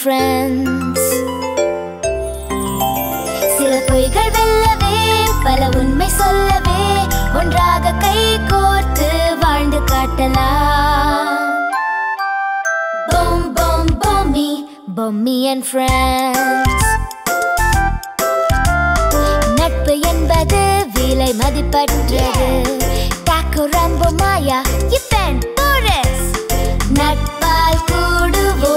friends. சில பொய்கள் வெல்லவே பல உண்மை சொல்லவே ஒன்றாக கை கோர்த்து வாழ்ந்து காட்டலாம். Boom boom Bommi, Bommi and friends. நட்பு என்பது விலை மதிப்பற்றது. Taco Rambo Maya, Yipen Boris. நட்பால் கூடுவோம்.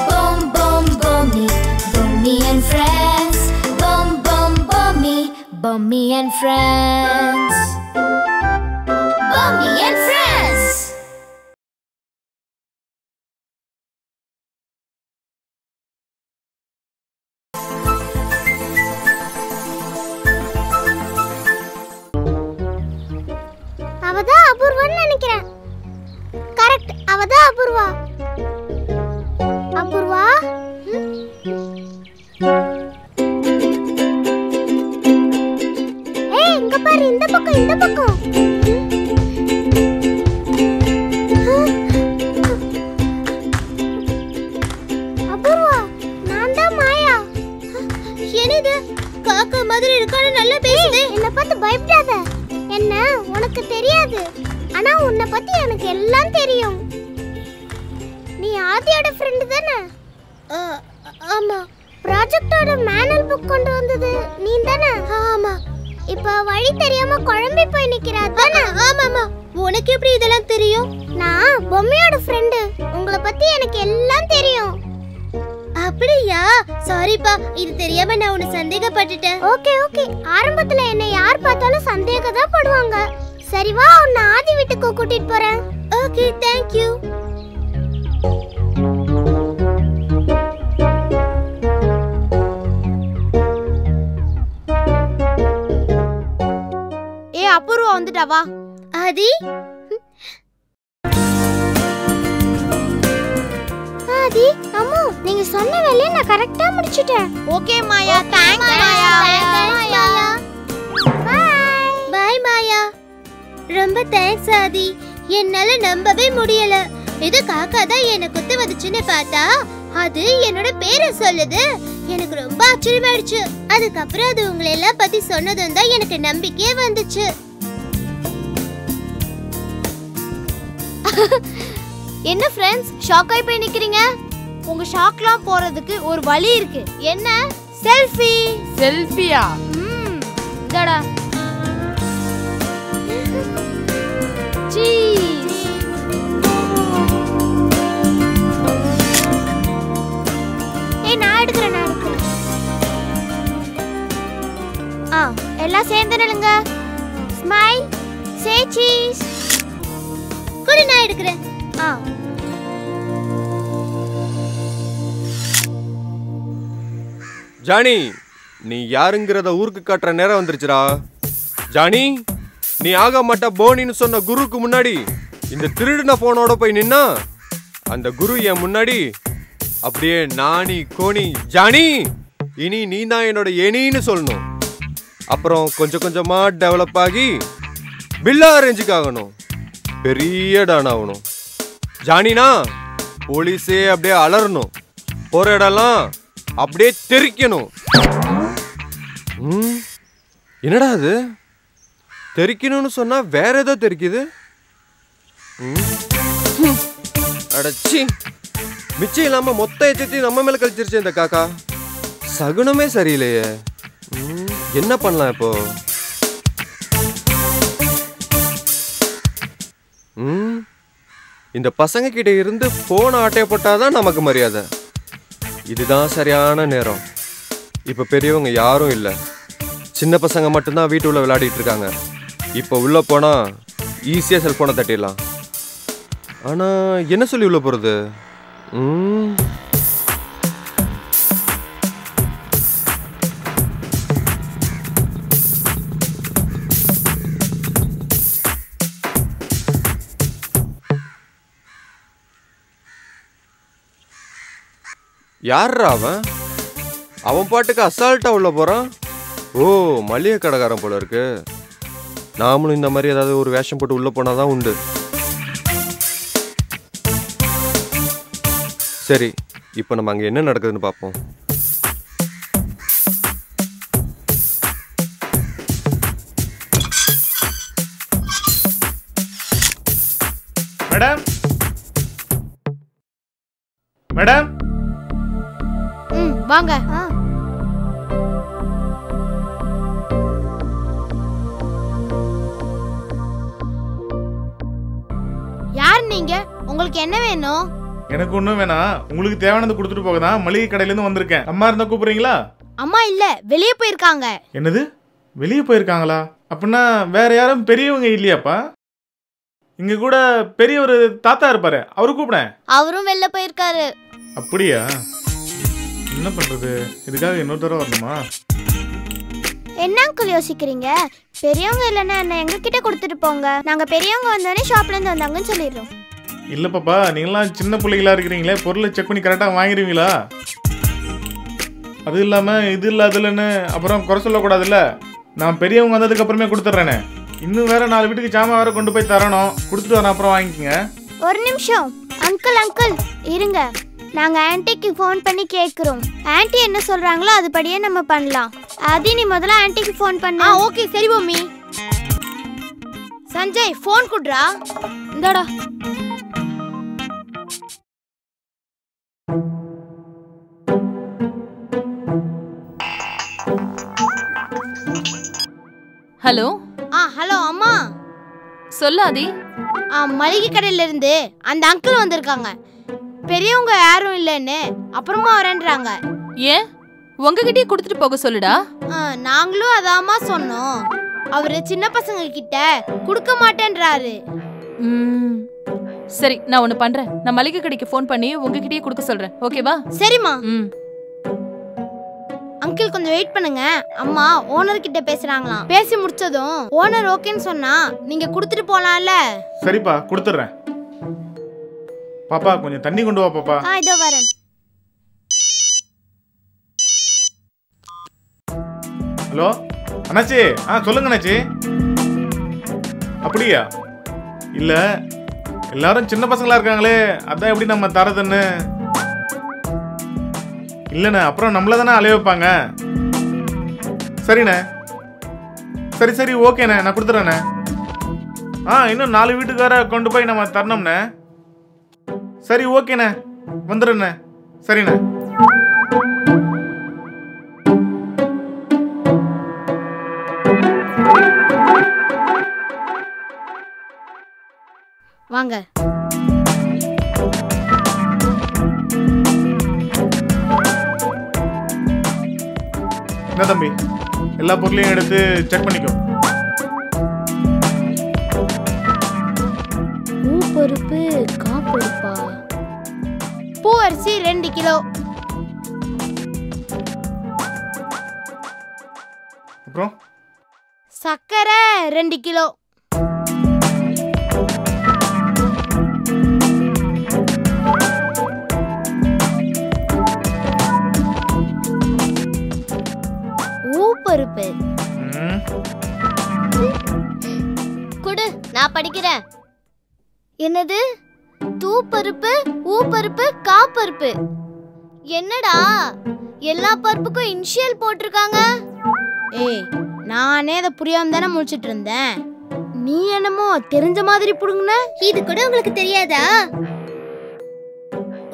Boom boom Bommi, Bommi and friends. Boom boom Bommi, Bommi and friends. Bommi and friends. அவதான் அபூர்வான்னு நினைக்கிறேன். கரெக்ட், அவதான் அபூர்வா. அபூர்வா, ஏய் இங்க பாரு, இந்த பக்கம் இந்த பக்கம். அபூர்வா, நான் தான் மாயா. என்னது காக்கா மாதிரி இருக்கானே, நல்லா பேசுதே. என்ன பார்த்து பயப்படாத. என்ன உனக்கு தெரியாது, ஆனா உன்னை பத்தி எனக்கு எல்லாம் தெரியும். நீ ஆதியோட ஃப்ரெண்ட் தானே? ஆமா. ப்ராஜெக்ட்டோட மேனுவல் புக் கொண்டு வந்தது நீ தானே? ஆமா. இப்ப வழி தெரியாம குழம்பி போய் நிக்கிறா தானே? ஆமாமா. உனக்கு எப்படி இதெல்லாம் தெரியும்? நான் பொம்மையோட ஃப்ரெண்ட், உங்களை பத்தி எனக்கு எல்லாம் தெரியும். அப்படியா? சாரிப்பா, இது தெரியாம நான் உன்னை சந்தேகப்பட்டுட்டேன். ஓகே ஓகே, ஆரம்பத்துல என்ன யார் பார்த்தாலும் சந்தேகம் தான் படுவாங்க. சரி வா, உன்னை ஆதி வீட்டுக்கு கூட்டிட்டு போறேன். Okay, thank you. ஏ அபூர்வா வந்துட்டா, வா. ஆதி, ஆதி அம்மா, நீங்க சொன்ன வேலையை நான் கரெக்ட்டா முடிச்சிட்டேன். Okay Maya, thanks Maya. Bye bye Maya. ரொம்ப தேங்க்ஸ் ஆதி. என்னால நம்பவே முடியல. இது காக்கா தான் என்ன குத்து வந்துச்சுன்னு பார்த்தா அது என்னோட பேரை சொல்லுது. எனக்கு ரொம்ப ஆச்சரியமாயிடுச்சு. அதுக்கப்புறம் அது உங்களை எல்லாம் பத்தி சொன்னதும் தான் எனக்கு நம்பிக்கையே வந்துச்சு. என்ன ஃப்ரெண்ட்ஸ், ஷாக் ஆகி போய் நிக்கிறீங்க? உங்க ஷாக்லாம் போறதுக்கு ஒரு வழி இருக்கு. என்ன? செல்ஃபி. செல்ஃபியா? இதடா. சீஸ். ஏய், நான் எடுக்கிறேன். எல்லாம் சேர்ந்து நில்லுங்க. ஸ்மைல், சே சீஸ். குடு, நான் எடுக்கிறேன். ஜானி, நீ யாருங்கிறத ஊருக்கு காட்டுற நேரம் வந்துருச்சுடா. ஜானி, நீ ஆக மாட்ட போனின்னு சொன்ன குருக்கு முன்னாடி இந்த திருடின போனோட போய் நின்னா அந்த குரு என் முன்னாடி அப்படியே நாணி கோணி, ஜானி இனி நீ தான் என்னோட எனின்னு சொல்லணும். அப்புறம் கொஞ்சம் கொஞ்சமா டெவலப் ஆகி பில்லா ரேஞ்சுக்கு ஆகணும், பெரிய டான் ஆகணும். ஜானினா போலீஸே அப்படியே அலறணும், போற இடம்லாம் அப்படியே தெரிக்கணும். என்னடா அது, தெரிக்கணும்னு சொன்னா வேற ஏதோ தெரிக்குது. அடச்சி, மிச்சம் இல்லாம மொத்த எச்சத்தையும் நம்ம மேல கழிச்சிருச்சு இந்த காக்கா. சகுனமே சரியில்லையே. என்ன பண்ணலாம் இப்போ? இந்த பசங்க கிட்ட இருந்து போன ஆட்டைய போட்டாதான் நமக்கு மரியாதை. இதுதான் சரியான நேரம். இப்ப பெரியவங்க யாரும் இல்லை, சின்ன பசங்க மட்டும்தான் வீட்டுள்ள விளையாடிட்டு இருக்காங்க. இப்போ உள்ள போனா ஈஸியா செல்போனை தட்டிடலாம். ஆனா என்ன சொல்லி உள்ள போறது? யார்ரா அவன்? அவன் பாட்டுக்கு அசால்ட்டா உள்ள போறான். ஓ, மளிகை கடைக்காரன் போல இருக்கு. நாமளும் இந்த மாதிரி ஏதாவது ஒரு வேஷம் போட்டு உள்ள போனாதான் உண்டு. சரி, இப்போ நம்ம அங்கே என்ன நடக்குதுன்னு பார்ப்போம். மேடம் மேடம் வாங்க. யார் நீங்க? உங்களுக்கு என்ன வேணும்? எனக்கு ஒன்றும் வேணாம். உங்களுக்கு தேவையானது கொடுத்துட்டு போக தான் மளிகை கடையிலேருந்து வந்திருக்கேன். அம்மா இருந்தால் கூப்பிட்றீங்களா? அம்மா இல்ல, வெளியே போயிருக்காங்க. என்னது, வெளியே போயிருக்காங்களா? அப்படின்னா வேற யாரும் பெரியவங்க இல்லையாப்பா? இங்க கூட பெரிய ஒரு தாத்தா இருப்பாரு, அவரு கூப்பிடேன். அவரும் வெளில போயிருக்காரு. அப்படியா? என்ன பண்றது, இதுக்காக இன்னொரு தடவை வரணுமா? என்ன அங்கிள் யோசிக்கிறீங்க? பெரியவங்க இல்லைன்னா என்ன எங்க கிட்ட கொடுத்துட்டு போங்க. நாங்க பெரியவங்க வந்தோடனே ஷாப்ல இருந்து வந்தாங்கன்னு சொல்லிடுறோம். இல்ல பாப்பா, நீங்களாம் சின்ன பிள்ளைகளா இருக்கிறீங்களே, பொருளை செக் பண்ணி கரெக்டா வாங்கிடுவீங்களா? அது இல்லாம இது இல்ல அது இல்லைன்னு அப்புறம் குறை சொல்லக்கூடாதுல்ல. நான் பெரியவங்க வந்ததுக்கு அப்புறமே கொடுத்துட்றேனே. இன்னும் வேற 4 வீட்டுக்கு ஜாமான் வேற கொண்டு போய் தரணும். கொடுத்துட்டு வரேன், அப்புறம் வாங்கிக்கோங்க. ஒரு நிமிஷம் அங்கிள் இருங்க. நாங்க ஆன்ட்டிக்கு ஃபோன் பண்ணி கேக்குறோம். ஆன்ட்டி என்ன சொல்றாங்களோ அதுபடியே நம்ம பண்ணலாம். ஆதி, நீ முதல்ல ஆன்ட்டிக்கு ஃபோன் பண்ணு. ஓகே, சரி மம்மி. சஞ்சய், ஃபோன் குடுறா. இந்தாடா. ஹலோ. ஹலோ அம்மா. சொல்லாதி. மளிகை கடையில இருந்து அந்த அங்கிள் வந்திருக்காங்க. பெரியவங்க யாரும் இல்லைன்னு அப்புறமா வரேன்றாங்க. ஏன் உங்ககிட்டயே கொடுத்துட்டு போக சொல்லுடா. நாங்களும் அதாம்மா சொன்னோம். அவரு சின்ன பசங்க கிட்ட கொடுக்க மாட்டேன்றாரு. சரி, நான் ஒண்ணு பண்றேன். நான் மளிகை கடைக்கு ஃபோன் பண்ணி உங்ககிட்டயே கொடுக்க சொல்றேன். ஓகேவா? சரிம்மா. அங்கிள் கொஞ்சம் வெயிட் பண்ணுங்க. அம்மா ஓனர் கிட்ட பேசுறாங்களாம். பேசி முடிச்சதும் ஓனர் ஓகேன்னு சொன்னா நீங்க கொடுத்துட்டு போலாம்ல. சரிப்பா, கொடுத்துட்றேன். பாப்பா கொஞ்சம் தண்ணி கொண்டு வா பாப்பா. இதோ வரேன். ஹலோ அண்ணாச்சி. சொல்லுங்க அண்ணாச்சி. அப்படியா? இல்ல, எல்லாரும் சின்ன பசங்களா இருக்காங்களே, அதான் எப்படி நம்ம தரதுன்னு. இல்லண்ணே, அப்புறம் நம்மள தானே அலைய வைப்பாங்க. சரிண்ணே. சரி ஓகேண்ணே, நான் கொடுத்துறேண்ணே. இன்னும் 4 வீட்டுக்கு வேற கொண்டு போய் நம்ம தரணும்ண்ணே. சரி ஓகேண்ணே, வந்துடுண்ணே. சரிண்ணே. வாங்க. என்ன தம்பி, எல்லா பொருளையும் எடுத்து செக் பண்ணிக்கோ. பருப்பு காப்பருப்பா? பூ அரிசி 2 கிலோ. அப்புறம் சக்கரை 2 கிலோ. பருப்பு குடு, நான் படிக்கிறேன். என்னது? தூப்பருப்பு, ஊப்பருப்பு, காப்பருப்பு. என்னடா எல்லா பருப்புக்கும் இனிஷியல் போட்டிருக்காங்க? ஏய், நானே அதை புரியாம தானே முடிச்சிட்டு இருந்தேன். நீ என்னமோ தெரிஞ்ச மாதிரி புடுங்கன. இது கூட உங்களுக்கு தெரியாதா?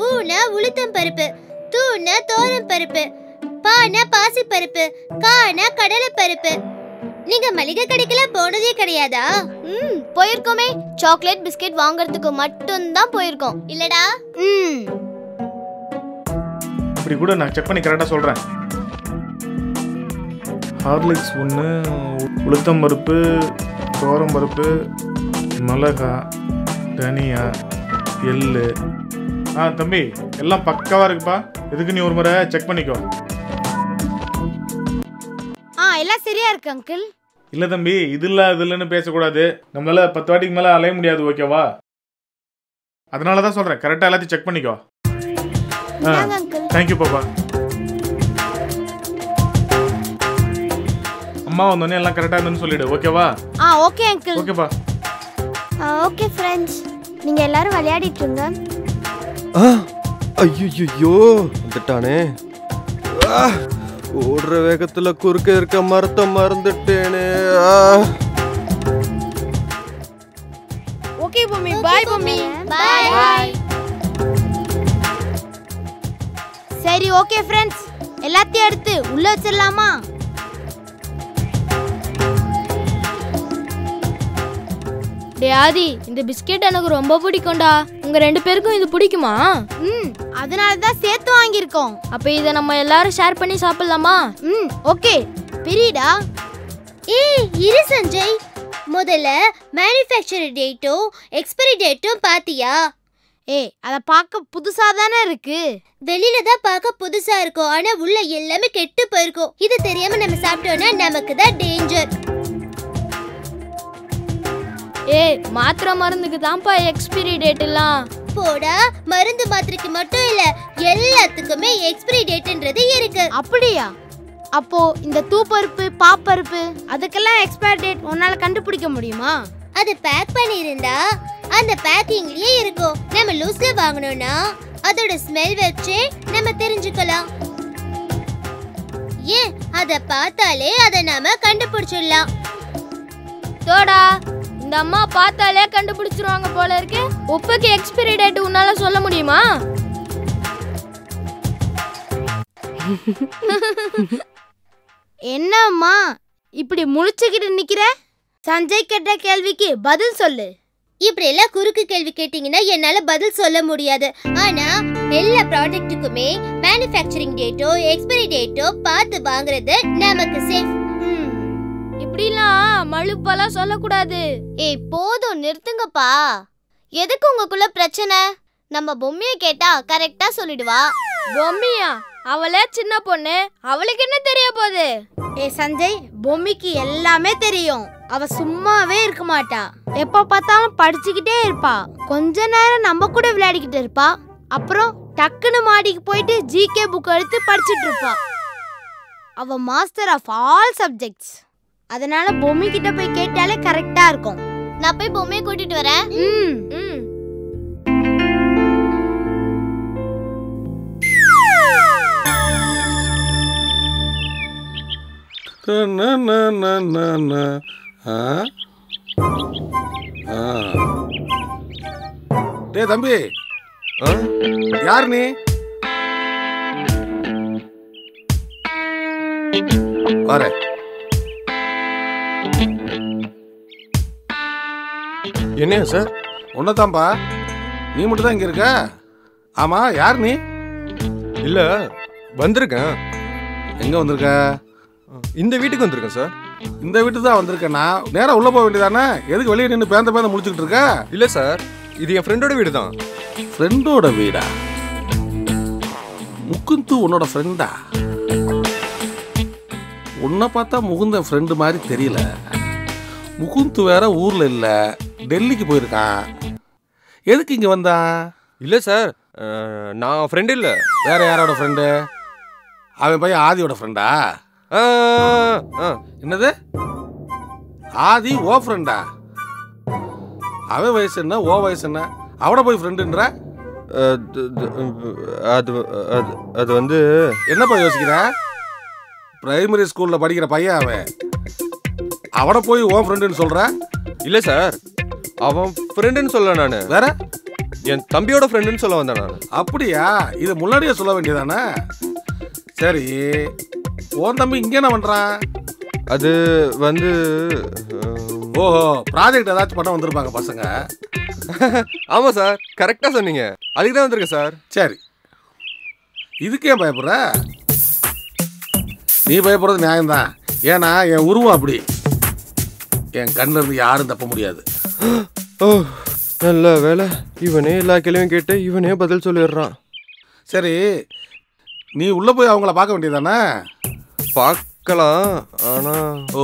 ஊனா உளுத்தம் பருப்பு, தூனா தோரம் பருப்பு, பானா பாசி பருப்பு, கானா கடலை பருப்பு. நீங்க மளிகை கடைக்கெல்லாம் போனதே கிடையாதா? போயிருக்கோமே. சாக்லேட் பிஸ்கெட் வாங்குறதுக்கு மட்டும் தான் போயிருக்கோம் இல்லடா? இப்படி கூட நான் செக் பண்ணி கரெக்டா சொல்றேன். ஹார்லிக்ஸ் 1, உளுத்தம் பருப்பு, தோரம் பருப்பு, மிளகா, தனியா, எள்ளு. தம்பி, எல்லாம் பக்காவா இருக்குப்பா. இதுக்கு நீ ஒரு முறை செக் பண்ணிக்கோ. எல்லாம் சரியா இருக்கு அங்கிள். இல்ல தம்பி, இது இல்லன்னு பேசக்கூடாது. நம்மளால 10 வாட்டிக்கு மேல அலைய முடியாது, ஓகேவா? அதனாலதான் சொல்றேன், கரெக்டா எல்லாத்தையும் செக் பண்ணிக்கோ. தேங்க்யூ பாப்பா. அம்மா வந்தோடனே எல்லாம் கரெக்டா இருந்துன்னு சொல்லிடு, ஓகேவா? Okay uncle. ஓகேப்பா. ஓகே ஃப்ரெண்ட்ஸ், நீங்க எல்லாரும் விளையாடிட்டு இருங்க. ஐயோ வந்துட்டானே. ஓடுற வேகத்துல குறுக்க இருக்க மரத்தை மறந்துட்டேனே. ஓகே பொம்மி, பாய் பொம்மி. பாய். சரி ஓகே ஃப்ரெண்ட்ஸ், எல்லாத்தையும் எடுத்து உள்ள வச்சிடலாமா? டே ஆதி, இந்த பிஸ்கெட் எனக்கு ரொம்ப பிடிக்கும்டா. உங்க 2 பேருக்கும் இது பிடிக்குமா? அதனால தான் சேர்த்து வாங்கியிருக்கோம். அப்ப இதை நம்ம எல்லாரும் ஷேர் பண்ணி சாப்பிடலாமா? ஓகே பிரிடா. ஏய் இரு சஞ்சய், முதல்ல மேனுஃபேக்சர் டேட்டும் எக்ஸ்பைரி டேட்டும் பாத்தியா? ஏய் அத பார்க்க புதுசா தானே இருக்கு. வெளியில தான் பார்க்க புதுசா இருக்கும், ஆனா உள்ள எல்லாமே கெட்டு போயிருக்கும். இது தெரியாம நம்ம சாப்பிட்டோம்னா நமக்கு தான் டேஞ்சர். ஏய் மாத்திரை மருந்துக்கு தான்ப்பா எக்ஸ்பைரி டேட் எல்லாம். போடா, மருந்து மாத்திரைக்கு மட்டும் இல்ல, எல்லாத்துக்குமே எக்ஸ்பைரி டேட்ன்றது இருக்கு. அப்படியா? அப்போ இந்த தூப்பருப்பு பாப்பருப்பு அதுக்கெல்லாம் எக்ஸ்பயர் டேட் உன்னால கண்டுபிடிக்க முடியுமா? அது பேக் பண்ணியிருந்தா அந்த பேக்கிங்லயே இருக்கும். நம்ம லூஸ்ல வாங்கணும்னா அதோட ஸ்மெல் வச்சு நம்ம தெரிஞ்சுக்கலாம். ஏன் அத பார்த்தாலே அத நாம கண்டுபிடிச்சிடலாம். தோடா, இந்த அம்மா பார்த்தாலே கண்டுபிடிச்சிருவாங்க போல இருக்கு. உப்புக்கு எக்ஸ்பைரி டேட் உன்னால சொல்ல முடியுமா? என்னம்மா இப்படி முழிச்சுக்கிட்டு நிக்கிற? சஞ்சய் கேட்ட கேள்விக்கு பதில் சொல்லு. இப்படி எல்லாம் குறுக்கு கேள்வி கேட்டீங்கன்னா என்னால பதில் சொல்ல முடியாது. ஆனா எல்லா ப்ராடக்ட்டுக்குமே மேனுஃபேக்சரிங் டேட்டோ எக்ஸ்பைரி டேட்டோ பார்த்து வாங்குறது நமக்கு சேஃப். இப்படிலாம் மழுப்பெல்லாம் சொல்லக்கூடாது. ஏய் போதும், நிறுத்துங்கப்பா. எதுக்கு உங்களுக்குள்ள பிரச்சனை? நம்ம பொம்மையை கேட்டா கரெக்டா சொல்லிடுவா. பொம்மியா? அவளே சின்ன பொண்ணு, அவளுக்கு என்ன தெரிய போகுது? சஞ்சய், பொம்மிக்கு எல்லாமே தெரியும். அவ சும்மாவே இருக்க மாட்டா. எப்ப பார்த்தாலும் படிச்சுக்கிட்டே இருப்பா. கொஞ்ச நேரம் நம்ம கூட விளையாடிக்கிட்டு இருப்பா. அப்புறம் டக்குன்னு மாடிக்கு போயிட்டு ஜிகே புக் எடுத்து படிச்சுட்டு இருப்பா. அவ மாஸ்டர் ஆஃப் ஆல் சப்ஜெக்ட்ஸ். அதனால பொம்மி கிட்ட போய் கேட்டாலே கரெக்டா இருக்கும். நான் போய் பொம்மையை கூட்டிட்டு வரேன். டே தம்பி, யார் நீ? வர என்னையா சார்? உன்னதான்பா. நீ மட்டும் தான் இங்க இருக்க? ஆமா, யார் நீ? இல்ல, வந்திருக்கேன். எங்க வந்திருக்க? இந்த வீட்டுக்கு வந்திருக்கேன் சார். இந்த வீட்டுக்கு தான் வந்திருக்கேன்னா நேரா உள்ள போக வேண்டியதானே? எதுக்கு வெளியே நின்று பேந்த முடிச்சுக்கிட்டு இருக்க? இல்ல சார், இது என் ஃப்ரெண்டோட வீடு தான். ஃப்ரெண்டோட வீடா? முகுந்து உன்னோட ஃப்ரெண்டா? உன்னை பார்த்தா முகுந்த ஃப்ரெண்டு மாதிரி தெரியல. முகுந்து வேற ஊர்ல இல்ல, டெல்லிக்கு போயிருக்கான். எதுக்கு இங்க வந்தான்? இல்ல சார், நான் ஃப்ரெண்ட் இல்ல. வேற யாரோட ஃப்ரெண்டு? அவன் பையன் ஆதியோட ஃப்ரெண்டா? என்னது ஆதி ஓ ஃப்ரெண்டா? அவன் வயசு என்ன, ஓ வயசு என்ன? அவட போய் ஃப்ரெண்டுன்ற? அது வந்து என்னப்பா யோசிக்கிற? பிரைமரி ஸ்கூல்ல படிக்கிற பையன் அவன். அவட போய் ஓ ஃப்ரெண்டுன்னு சொல்ற? இல்ல சார், அவன் ஃப்ரெண்டுன்னு சொல்ல. நானு வேற என் தம்பியோட ஃப்ரெண்டுன்னு சொல்ல வந்தேன் நான். அப்படியா? இது முன்னாடியே சொல்ல வேண்டியதானே? சரி, உன் தம்பி இங்க என்ன பண்றான்? அது வந்து ஓஹோ, ப்ராஜெக்ட் ஏதாச்சும் பண்ண வந்திருப்பாங்க பசங்க. ஆமா சார், கரெக்டா சொன்னீங்க. அதுக்கு தான் வந்திருக்கேன் சார். சரி, இதுக்கு ஏன் பயப்படுற? நீ பயப்படுறது நியாயம்தான். ஏன்னா என் உருவம் அப்படி. என் கண்ணில் இருந்து யாரும் தப்ப முடியாது. ஓ, நல்ல வேலை, இவனே எல்லா கேள்வியும் கேட்டு இவனே பதில் சொல்லிடுறான். சரி, நீ உள்ள போய் அவங்கள பார்க்க வேண்டியதானே? பார்க்கலாம், ஆனா ஓ,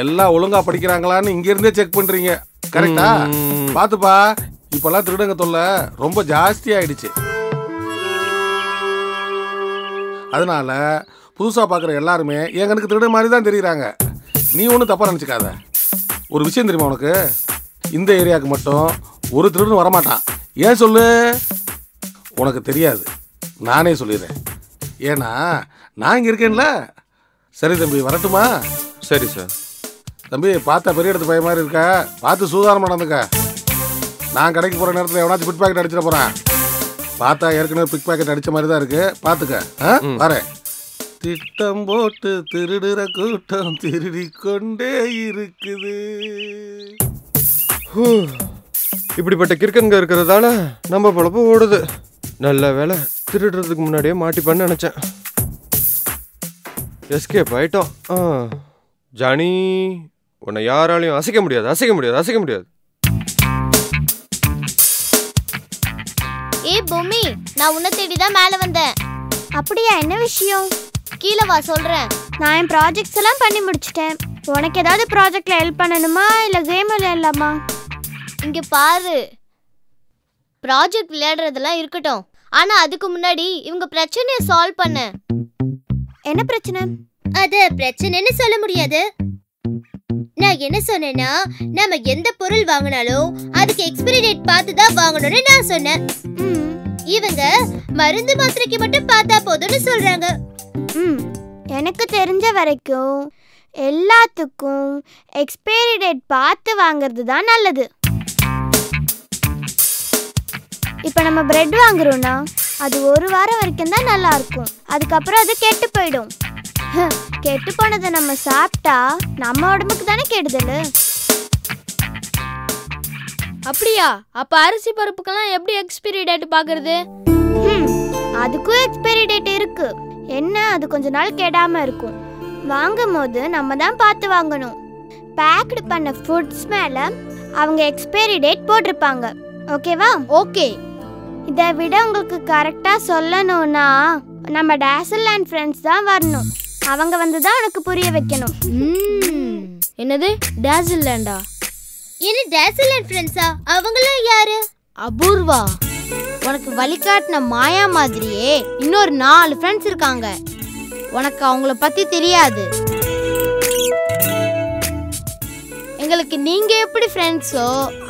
எல்லாம் ஒழுங்கா படிக்கிறாங்களான்னு இங்க இருந்தே செக் பண்றீங்க, கரெக்டா? பாத்துப்பா, இப்பெல்லாம் திருடங்க தொல்லை ரொம்ப ஜாஸ்தி ஆயிடுச்சு. அதனால புதுசா பாக்குற எல்லாருமே என் கணக்கு திருட மாதிரி தான் தெரியுறாங்க. நீ ஒன்றும் தப்பா நினைச்சுக்காத. ஒரு விஷயம் தெரியுமா உனக்கு? இந்த ஏரியாவுக்கு மட்டும் ஒரு திருடன் வரமாட்டான். ஏன் சொல்லு? உனக்கு தெரியாது, நானே சொல்லிடுறேன். ஏன்னா நான் இங்கே இருக்கேன்ல. சரி தம்பி, வரட்டுமா? சரி சார். தம்பி, பார்த்தா பெரிய இடத்து பையன் மாதிரி இருக்கா, பார்த்து சூதானமாக நடந்துக்க. நான் கடைக்கு போகிற நேரத்தில் எவனாச்சும் பிக் பாக்கெட் அடிச்சிட போகிறேன். பார்த்தா ஏற்கனவே பிக் பாக்கெட் அடித்த மாதிரி தான் இருக்கு, பார்த்துக்க. வரேன். திட்டம் போட்டு திருடுற கூட்டம் திருடி கொண்டே இருக்குது. இப்படிப்பட்ட கிறுக்கங்க இருக்கிறதால நம்ம பொழப்பு ஓடுது. நல்ல வேலை, திருடுறதுக்கு முன்னாடியே மாட்டிப்பான்னு நினைச்சேன். எஸ்கேப் ஆயிட்டோம். ஜானி, உன்னை யாராலையும் அசைக்க முடியாது, அசைக்க முடியாது, அசைக்க முடியாது. ஏ பொம்மி, நான் உன்னை தேடிதான் மேல வந்தேன். அப்படியா? என்ன விஷயம்? கீழே வா சொல்றேன். நான் என் ப்ராஜெக்ட்ஸ் எல்லாம் பண்ணி முடிச்சிட்டேன். உனக்கு ஏதாவது ப்ராஜெக்ட்ல ஹெல்ப் பண்ணணுமா இல்ல கேம் விளையாடலாமா? இங்க பாரு, ப்ராஜெக்ட் விளையாடுறதெல்லாம் இருக்கட்டும், ஆனா அதுக்கு முன்னாடி இவங்க பிரச்சனையை சால்வ் பண்ண. என்ன பிரச்சனை? அது பிரச்சனைன்னு சொல்ல முடியாது. நான் என்ன சொன்னேன்னா, நம்ம எந்த பொருள் வாங்கினாலும் அதுக்கு எக்ஸ்பைரி டேட் பார்த்து தான் வாங்கணும்னு நான் சொன்னேன். இவங்க மருந்து மாத்திரைக்கு மட்டும் பார்த்தா போதும்னு சொல்றாங்க. எனக்கு தெரிஞ்ச வரைக்கும் எல்லாத்துக்கும் எக்ஸ்பைரி டேட் பார்த்து வாங்குறது தான் நல்லது. இப்போ நம்ம பிரெட் வாங்குறோம்னா அது ஒரு வாரம் வரைக்கும் தான் நல்லா இருக்கும். அதுக்கப்புறம் அது கெட்டு போயிடும். கெட்டு போனதை நம்ம சாப்பிட்டா நம்ம உடம்புக்கு தானே கெடுதல். அப்படியா? அப்ப அரிசி பருப்புக்கெல்லாம் எப்படி எக்ஸ்பைரி டேட் பாக்குறது? அதுக்கும் எக்ஸ்பைரி டேட் இருக்கு. என்ன, அது கொஞ்ச நாள் கெடாம இருக்கும். வாங்கும் போது நம்ம தான் பார்த்து வாங்கணும். பேக்டு பண்ண ஃபுட்ஸ் மேல அவங்க எக்ஸ்பைரி டேட் போட்டிருப்பாங்க. ஓகேவா? ஓகே. இதை விட உங்களுக்கு கரெக்டா சொல்லணும்னா நம்ம டேசல் அண்ட் ஃப்ரெண்ட்ஸ் தான் வரணும். அவங்க வந்து தான் உனக்கு புரிய வைக்கணும். என்னது டேசல் லேண்டா? என்ன டேசல் அண்ட் ஃப்ரெண்ட்ஸா? அவங்களாம் யாரு? அபூர்வா, உனக்கு வழிகாட்டின மாயா மாதிரியே இன்னொரு 4 ஃப்ரெண்ட்ஸ் இருக்காங்க. உனக்கு அவங்கள பத்தி தெரியாது. எங்களுக்கு நீங்க எப்படி ஃப்ரெண்ட்ஸோ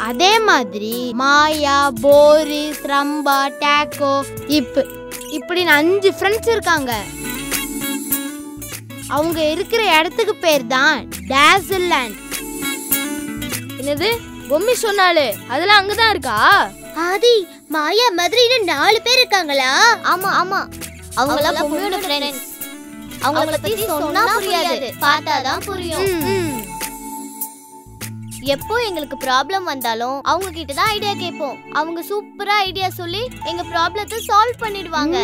அதே மாதிரி மாயா, போரிஸ், ரம்பா, டாக்கோ, இப்படி 5 ஃப்ரெண்ட்ஸ் இருக்காங்க. அவங்க இருக்கிற இடத்துக்கு பேர் தான் டேசல் லேண்ட். என்னது பொம்மி சொன்னாலே அதெல்லாம் அங்கதான் இருக்கா? ஆதி, மாயா மாதிரி இன்னும் 4 பேர் இருக்காங்களா? ஆமா ஆமா, அவங்கள பொம்மியோட ஃப்ரெண்ட்ஸ். அவங்கள பத்தி சொன்னா புரியாது, பார்த்தாதான் புரியும். எப்போ எங்களுக்கு ப்ராப்ளம் வந்தாலும் அவங்க கிட்ட தான் ஐடியா கேட்போம். அவங்க சூப்பரா ஐடியா சொல்லி எங்க ப்ராப்ளத்தை சால்வ் பண்ணிடுவாங்க.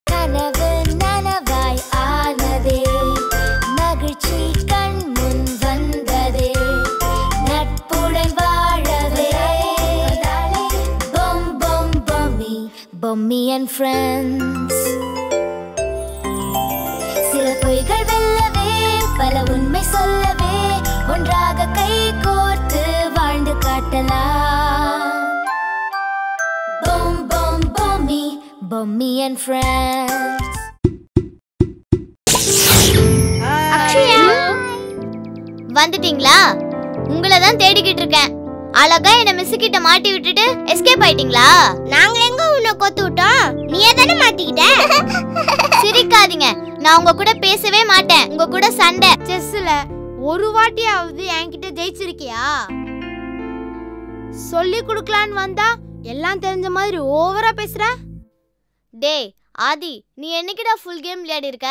கனவு நனவாய் ஆனதே, மகிழ்ச்சி கண் முன் வந்ததே, நட்புடன் வாழவே. பொம் பொம் பொம்மி, பொம்மி அண்ட் ஃப்ரெண்ட்ஸ். சில பொய்கள் வெல்லவே, பல உண்மை சொல்லவே, ஒன்றாக கை கோர்த்து வாழ்ந்து காட்டலாம். பொம் பொம் பொம்மி, பொம்மி அண்ட் ஃப்ரெண்ட்ஸ். அக்ஷயா, வந்துட்டீங்களா? உங்களை தான் தேடிக்கிட்டு இருக்கேன். அழகா என்ன மிஸ் கிட்ட மாட்டி விட்டுட்டு எஸ்கேப் ஆயிட்டீங்களா? நாங்க எங்க உன்னை கொத்து விட்டோம், நீயே தானே மாட்டிக்கிட்ட. சிரிக்காதீங்க, நான் உங்க கூட பேசவே மாட்டேன். உங்க கூட சண்டை. செஸ்ல ஒரு வாட்டியாவது என்கிட்ட ஜெயிச்சிருக்கியா? சொல்லி கொடுக்கலான்னு வந்தா எல்லாம் தெரிஞ்ச மாதிரி ஓவரா பேசுற. டேய் ஆதி, நீ என்னைக்குடா ஃபுல் கேம் விளையாடி இருக்க?